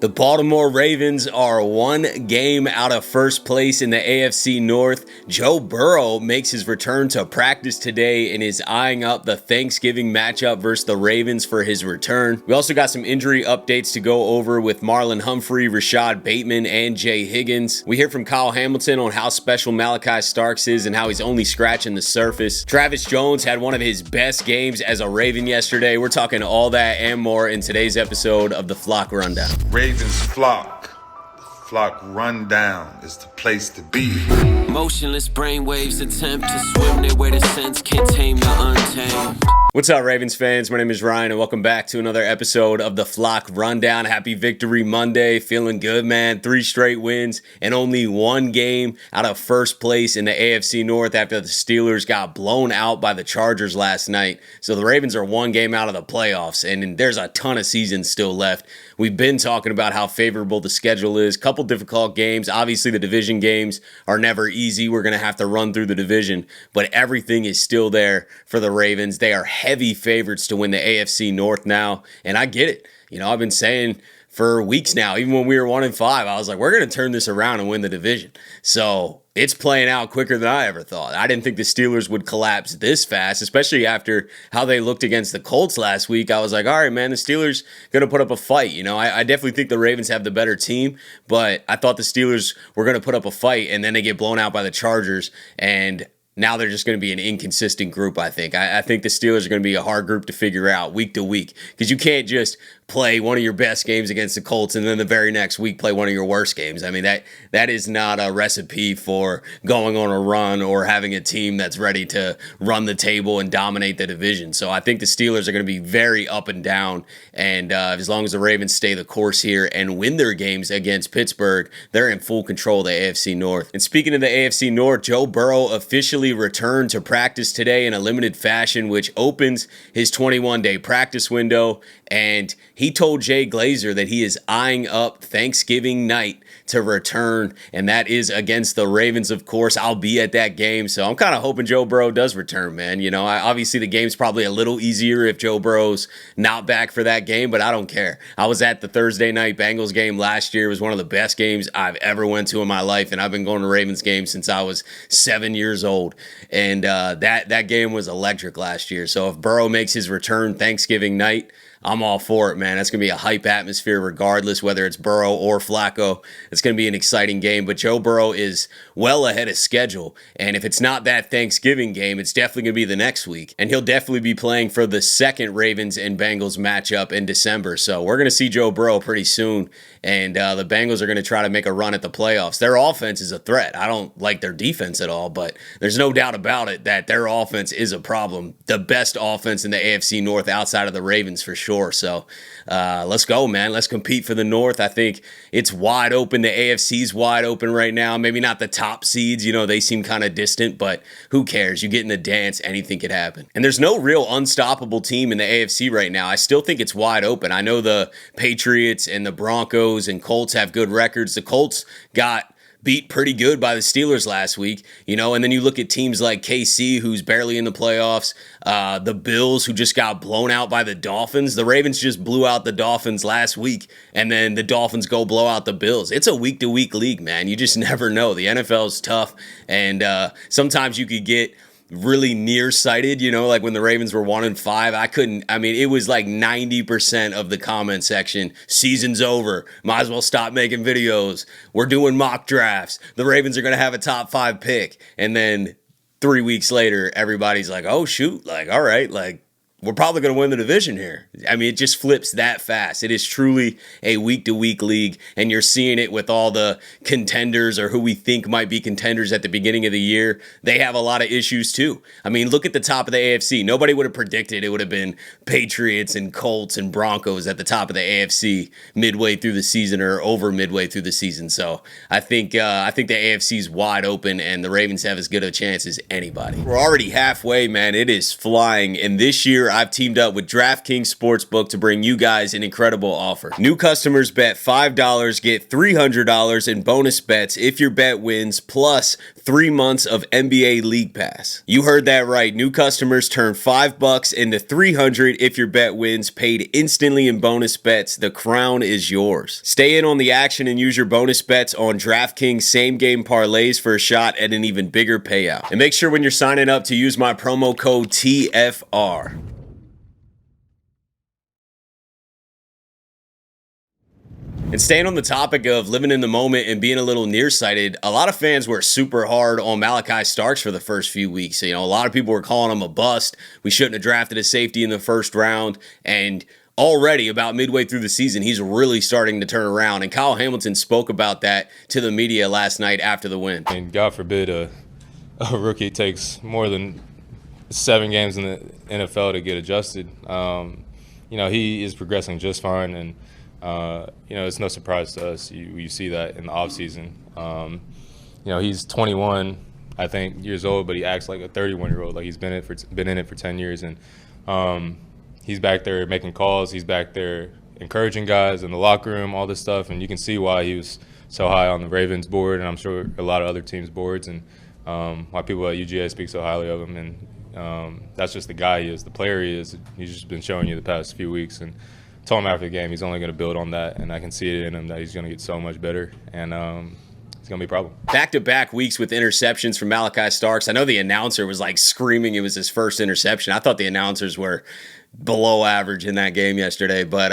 The Baltimore Ravens are one game out of first place in the AFC North. Joe Burrow makes his return to practice today and is eyeing up the Thanksgiving matchup versus the Ravens for his return. We also got some injury updates to go over with Marlon Humphrey, Rashod Bateman, and Jay Higgins. We hear from Kyle Hamilton on how special Malaki Starks is and how he's only scratching the surface. Travis Jones had one of his best games as a Raven yesterday. We're talking all that and more in today's episode of the Flock Rundown. Ravens flock. The flock rundown is the place to be. Motionless brainwaves attempt to swim their way to sense, can't tame the untamed. What's up, Ravens fans? My name is Ryan, and welcome back to another episode of the Flock Rundown. Happy Victory Monday. Feeling good, man. 3 straight wins and only one game out of first place in the AFC North after the Steelers got blown out by the Chargers last night. So the Ravens are one game out of the playoffs, and there's a ton of season still left. We've been talking about how favorable the schedule is. Couple difficult games. Obviously, the division games are never easy. We're going to have to run through the division, but everything is still there for the Ravens. They are heavy favorites to win the AFC North now, and I get it. You know, I've been saying for weeks now, even when we were 1-5, I was like, we're going to turn this around and win the division. So it's playing out quicker than I ever thought. I didn't think the Steelers would collapse this fast, especially after how they looked against the Colts last week. I was like, all right, man, the Steelers going to put up a fight. You know, I definitely think the Ravens have the better team, but I thought the Steelers were going to put up a fight, and then they get blown out by the Chargers, and now they're just going to be an inconsistent group, I think. I think the Steelers are going to be a hard group to figure out week to week, because you can't just play one of your best games against the Colts and then the very next week play one of your worst games. I mean, that is not a recipe for going on a run or having a team that's ready to run the table and dominate the division. So I think the Steelers are going to be very up and down, and as long as the Ravens stay the course here and win their games against Pittsburgh, they're in full control of the AFC North. And speaking of the AFC North, Joe Burrow officially returned to practice today in a limited fashion, which opens his 21-day practice window, and he told Jay Glazer that he is eyeing up Thanksgiving night to return, and that is against the Ravens, of course. I'll be at that game, so I'm kind of hoping Joe Burrow does return, man. You know, obviously the game's probably a little easier if Joe Burrow's not back for that game, but I don't care. I was at the Thursday night Bengals game last year. It was one of the best games I've ever went to in my life, and I've been going to Ravens games since I was 7 years old, and that game was electric last year. So if Burrow makes his return Thanksgiving night, I'm all for it, man. That's going to be a hype atmosphere regardless, whether it's Burrow or Flacco. It's going to be an exciting game, but Joe Burrow is well ahead of schedule, and if it's not that Thanksgiving game, it's definitely going to be the next week, and he'll definitely be playing for the second Ravens and Bengals matchup in December, so we're going to see Joe Burrow pretty soon, and the Bengals are going to try to make a run at the playoffs. Their offense is a threat. I don't like their defense at all, but there's no doubt about it that their offense is a problem. The best offense in the AFC North outside of the Ravens for sure. So let's go, man. Let's compete for the North. I think it's wide open. The AFC's wide open right now. Maybe not the top seeds. You know, they seem kind of distant, but who cares? You get in the dance, anything could happen. And there's no real unstoppable team in the AFC right now. I still think it's wide open. I know the Patriots and the Broncos and Colts have good records. The Colts got beat pretty good by the Steelers last week, you know, and then you look at teams like KC, who's barely in the playoffs, the Bills, who just got blown out by the Dolphins. The Ravens just blew out the Dolphins last week, and then the Dolphins go blow out the Bills. It's a week-to-week league, man. You just never know. The NFL is tough, and sometimes you could get really nearsighted, you know, like when the Ravens were 1-5, it was like 90% of the comment section, season's over, might as well stop making videos, we're doing mock drafts, the Ravens are going to have a top 5 pick, and then 3 weeks later, everybody's like, oh shoot, like, all right, like, we're probably going to win the division here. I mean, it just flips that fast. It is truly a week-to-week league, and you're seeing it with all the contenders or who we think might be contenders at the beginning of the year. They have a lot of issues too. I mean, look at the top of the AFC. Nobody would have predicted it would have been Patriots and Colts and Broncos at the top of the AFC midway through the season or over midway through the season. So I think the AFC is wide open, and the Ravens have as good a chance as anybody. We're already halfway, man. It is flying, and this year I've teamed up with DraftKings Sportsbook to bring you guys an incredible offer. New customers bet $5, get $300 in bonus bets if your bet wins, plus 3 months of NBA League Pass. You heard that right. New customers turn $5 into $300 if your bet wins, paid instantly in bonus bets. The crown is yours. Stay in on the action and use your bonus bets on DraftKings same-game parlays for a shot at an even bigger payout. And make sure when you're signing up to use my promo code TFR. And staying on the topic of living in the moment and being a little nearsighted, a lot of fans were super hard on Malaki Starks for the first few weeks. You know, a lot of people were calling him a bust. We shouldn't have drafted a safety in the first round. And already about midway through the season, he's really starting to turn around. And Kyle Hamilton spoke about that to the media last night after the win. And God forbid a rookie takes more than 7 games in the NFL to get adjusted. You know, he is progressing just fine, and you know, it's no surprise to us. You see that in the offseason. You know, he's 21, I think, years old, but he acts like a 31-year-old. Like he's been in it for 10 years, and he's back there making calls. He's back there encouraging guys in the locker room, all this stuff, and you can see why he was so high on the Ravens board, and I'm sure a lot of other teams' boards, and why people at UGA speak so highly of him. And that's just the guy he is, the player he is. He's just been showing you the past few weeks, and told him after the game he's only going to build on that, and I can see it in him that he's going to get so much better, and it's going to be a problem. Back-to-back weeks with interceptions from Malaki Starks. I know the announcer was like screaming it was his first interception. I thought the announcers were below average in that game yesterday, but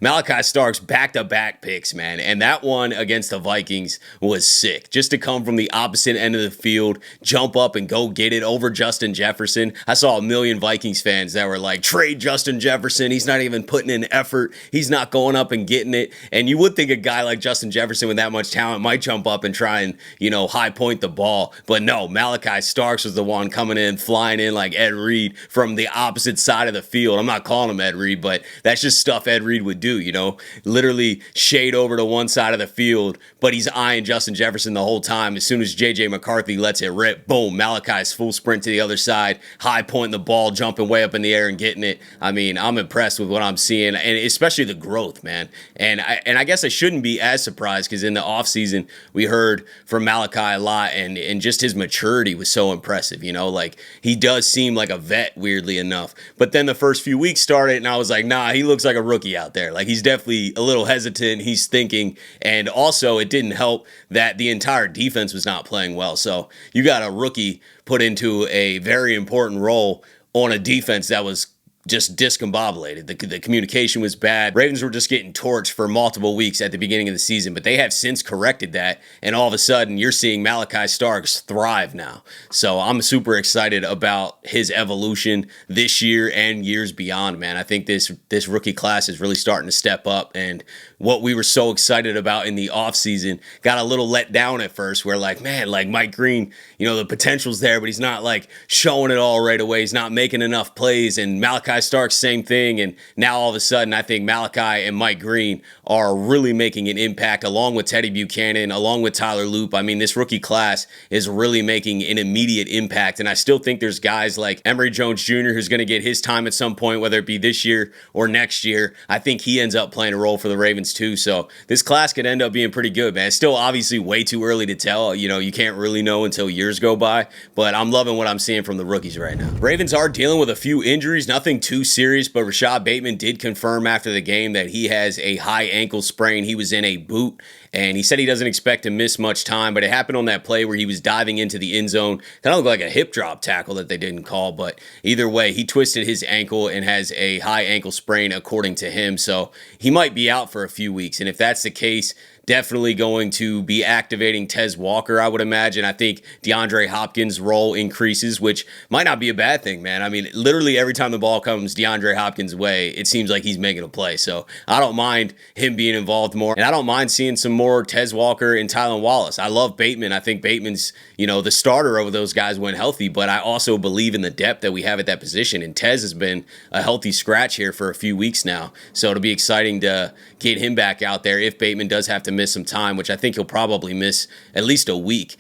Malaki Starks back-to-back picks, man, and that one against the Vikings was sick. Just to come from the opposite end of the field, jump up and go get it over Justin Jefferson. I saw a million Vikings fans that were like, trade Justin Jefferson, he's not even putting in effort, he's not going up and getting it. And you would think a guy like Justin Jefferson with that much talent might jump up and try and, you know, high point the ball, but no, Malaki Starks was the one coming in, flying in like Ed Reed from the opposite side of the field. I'm not calling him Ed Reed, but that's just stuff Ed Reed would do, you know, literally shade over to one side of the field, but he's eyeing Justin Jefferson the whole time. As soon as J.J. McCarthy lets it rip, boom, Malachi's full sprint to the other side, high pointing the ball, jumping way up in the air and getting it. I mean, I'm impressed with what I'm seeing, and especially the growth, man. And I guess I shouldn't be as surprised because in the offseason, we heard from Malaki a lot, and just his maturity was so impressive, you know, like he does seem like a vet, weirdly enough. But then the first few weeks started, and I was like, nah, he looks like a rookie out there. Like, he's definitely a little hesitant. He's thinking. And also, it didn't help that the entire defense was not playing well. So you got a rookie put into a very important role on a defense that was just discombobulated. The communication was bad. Ravens were just getting torched for multiple weeks at the beginning of the season, but they have since corrected that, and all of a sudden you're seeing Malaki Starks thrive now. So I'm super excited about his evolution this year and years beyond, man. I think this rookie class is really starting to step up, and what we were so excited about in the offseason got a little let down at first. We're like, man, like Mike Green, you know, the potential's there, but he's not like showing it all right away. He's not making enough plays, and Malaki Starks, same thing. And now all of a sudden, I think Malaki and Mike Green are really making an impact, along with Teddy Buchanan, along with Tyler Loop. I mean, this rookie class is really making an immediate impact. And I still think there's guys like Emory Jones Jr., who's going to get his time at some point, whether it be this year or next year. I think he ends up playing a role for the Ravens too. So this class could end up being pretty good, man. It's still obviously way too early to tell. You know, you can't really know until years go by, but I'm loving what I'm seeing from the rookies right now. Ravens are dealing with a few injuries, nothing too serious, but Rashod Bateman did confirm after the game that he has a high ankle sprain. He was in a boot, and he said he doesn't expect to miss much time, but it happened on that play where he was diving into the end zone. Kind of looked like a hip drop tackle that they didn't call, but either way, he twisted his ankle and has a high ankle sprain according to him, so he might be out for a few weeks, and if that's the case, definitely going to be activating Tez Walker, I would imagine. I think DeAndre Hopkins' role increases, which might not be a bad thing, man. I mean, literally every time the ball comes DeAndre Hopkins' way, it seems like he's making a play. So I don't mind him being involved more. And I don't mind seeing some more Tez Walker and Tylan Wallace. I love Bateman. I think Bateman's, you know, the starter over those guys when healthy, but I also believe in the depth that we have at that position. And Tez has been a healthy scratch here for a few weeks now. So it'll be exciting to get him back out there if Bateman does have to miss some time, which I think he'll probably miss at least a week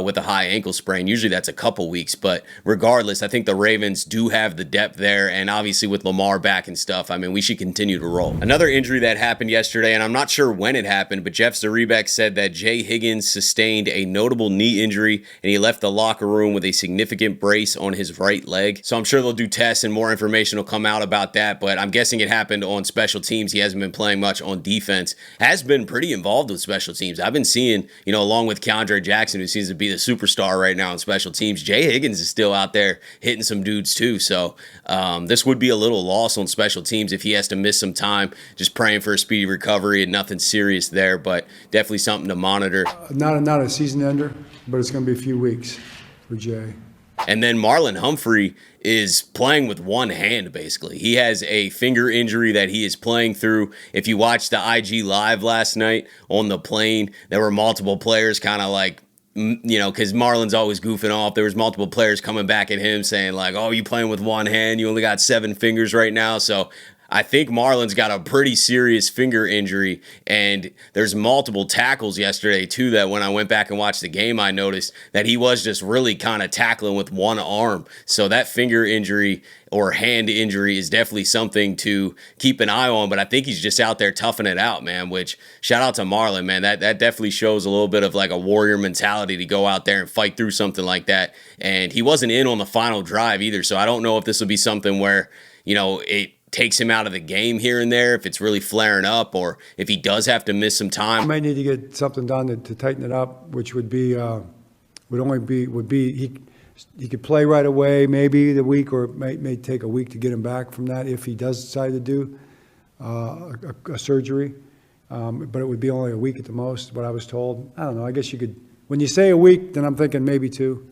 with a high ankle sprain. Usually that's a couple weeks, but regardless, I think the Ravens do have the depth there, and obviously with Lamar back and stuff, I mean, we should continue to roll. Another injury that happened yesterday, and I'm not sure when it happened, but Jeff Zrebiec said that Jay Higgins sustained a notable knee injury, and he left the locker room with a significant brace on his right leg. So I'm sure they'll do tests and more information will come out about that, but I'm guessing it happened on special teams. He hasn't been playing much on defense. Has been pretty involved with special teams. I've been seeing, along with Keandre Jackson, who seems to be the superstar right now in special teams, Jay Higgins is still out there hitting some dudes too. So this would be a little loss on special teams if he has to miss some time. Just praying for a speedy recovery and nothing serious there, but definitely something to monitor. Not a season ender, but it's going to be a few weeks for Jay. And then Marlon Humphrey is playing with one hand, basically. He has a finger injury that he is playing through. If you watched the IG Live last night on the plane, there were multiple players kind of like, because Marlon's always goofing off. There was multiple players coming back at him saying like, oh, you playing with one hand? You only got 7 fingers right now. So I think Marlon's got a pretty serious finger injury, and there's multiple tackles yesterday too that when I went back and watched the game, I noticed that he was just really kind of tackling with one arm. So that finger injury or hand injury is definitely something to keep an eye on, but I think he's just out there toughing it out, man, which shout out to Marlon, man. That definitely shows a little bit of like a warrior mentality to go out there and fight through something like that. And he wasn't in on the final drive either, so I don't know if this will be something where, it takes him out of the game here and there if it's really flaring up, or if he does have to miss some time. He might need to get something done to tighten it up, which would be he could play right away, maybe the week, or it may take a week to get him back from that if he does decide to do a surgery. But it would be only a week at the most, what I was told. I don't know. I guess you could. When you say a week, then I'm thinking maybe 2,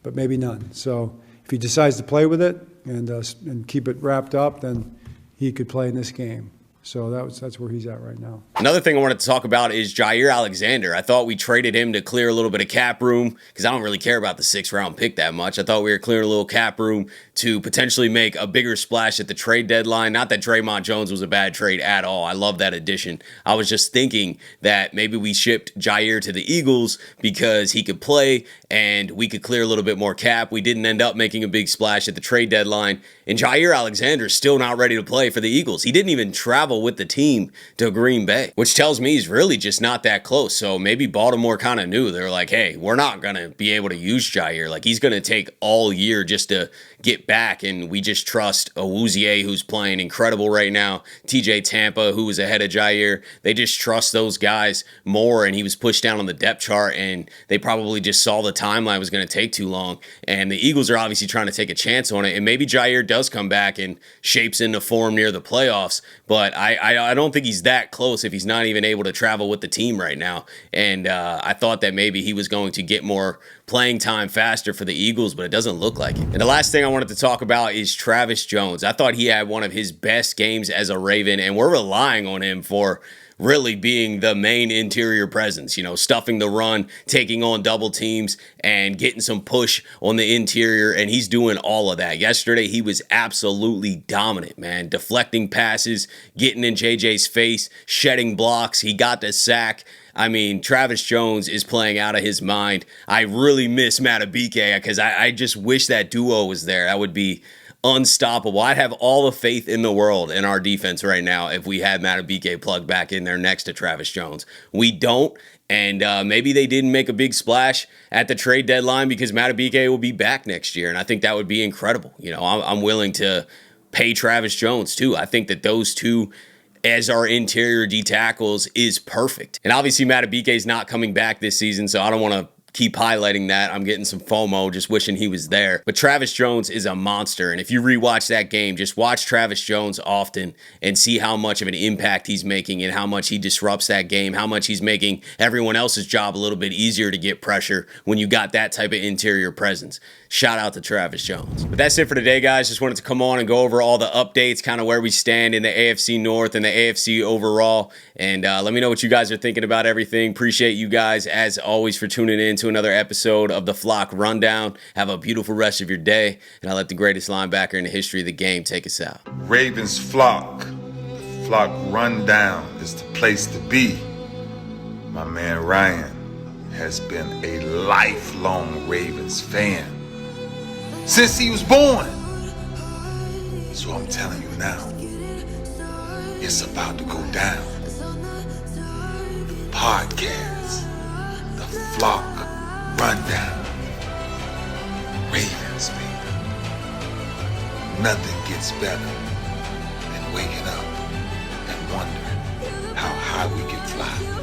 but maybe none. So if he decides to play with it and keep it wrapped up, then he could play in this game. So that's where he's at right now. Another thing I wanted to talk about is Jaire Alexander. I thought we traded him to clear a little bit of cap room because I don't really care about the 6th round pick that much. I thought we were clearing a little cap room to potentially make a bigger splash at the trade deadline. Not that Draymond Jones was a bad trade at all. I love that addition. I was just thinking that maybe we shipped Jaire to the Eagles because he could play and we could clear a little bit more cap. We didn't end up making a big splash at the trade deadline. And Jaire Alexander is still not ready to play for the Eagles. He didn't even travel with the team to Green Bay, which tells me he's really just not that close. So maybe Baltimore kind of knew. They're like, hey, we're not going to be able to use Jaire. Like, he's going to take all year just to get back, and we just trust Awuzie, who's playing incredible right now, TJ Tampa, who was ahead of Jaire. They just trust those guys more, and he was pushed down on the depth chart, and they probably just saw the timeline was going to take too long. And the Eagles are obviously trying to take a chance on it, and maybe Jaire does come back and shapes into form near the playoffs, but I don't think he's that close if he's not even able to travel with the team right now. And I thought that maybe he was going to get more playing time faster for the Eagles, but it doesn't look like it. And the last thing I wanted to talk about is Travis Jones. I thought he had one of his best games as a Raven, and we're relying on him for really being the main interior presence, stuffing the run, taking on double teams, and getting some push on the interior, and he's doing all of that. Yesterday, he was absolutely dominant, man. Deflecting passes, getting in JJ's face, shedding blocks. He got the sack. I mean, Travis Jones is playing out of his mind. I really miss Matabike because I just wish that duo was there. That would be unstoppable. I'd have all the faith in the world in our defense right now if we had Matabike plugged back in there next to Travis Jones. We don't, and maybe they didn't make a big splash at the trade deadline because Matabike will be back next year, and I think that would be incredible. I'm willing to pay Travis Jones too. I think that those two as our interior D tackles is perfect. And obviously Matabike is not coming back this season, so I don't want to keep highlighting that. I'm getting some FOMO just wishing he was there. But Travis Jones is a monster. And if you rewatch that game, just watch Travis Jones often and see how much of an impact he's making and how much he disrupts that game, how much he's making everyone else's job a little bit easier to get pressure when you got that type of interior presence. Shout out to Travis Jones. But that's it for today, guys. Just wanted to come on and go over all the updates, kind of where we stand in the AFC North and the AFC overall. And let me know what you guys are thinking about everything. Appreciate you guys, as always, for tuning in to another episode of the Flock Rundown. Have a beautiful rest of your day. And I'll let the greatest linebacker in the history of the game take us out. Ravens Flock. The Flock Rundown is the place to be. My man Ryan has been a lifelong Ravens fan since he was born. So I'm telling you now, it's about to go down. Podcast, the Flock Rundown. Ravens, baby. Nothing gets better than waking up and wondering how high we can fly.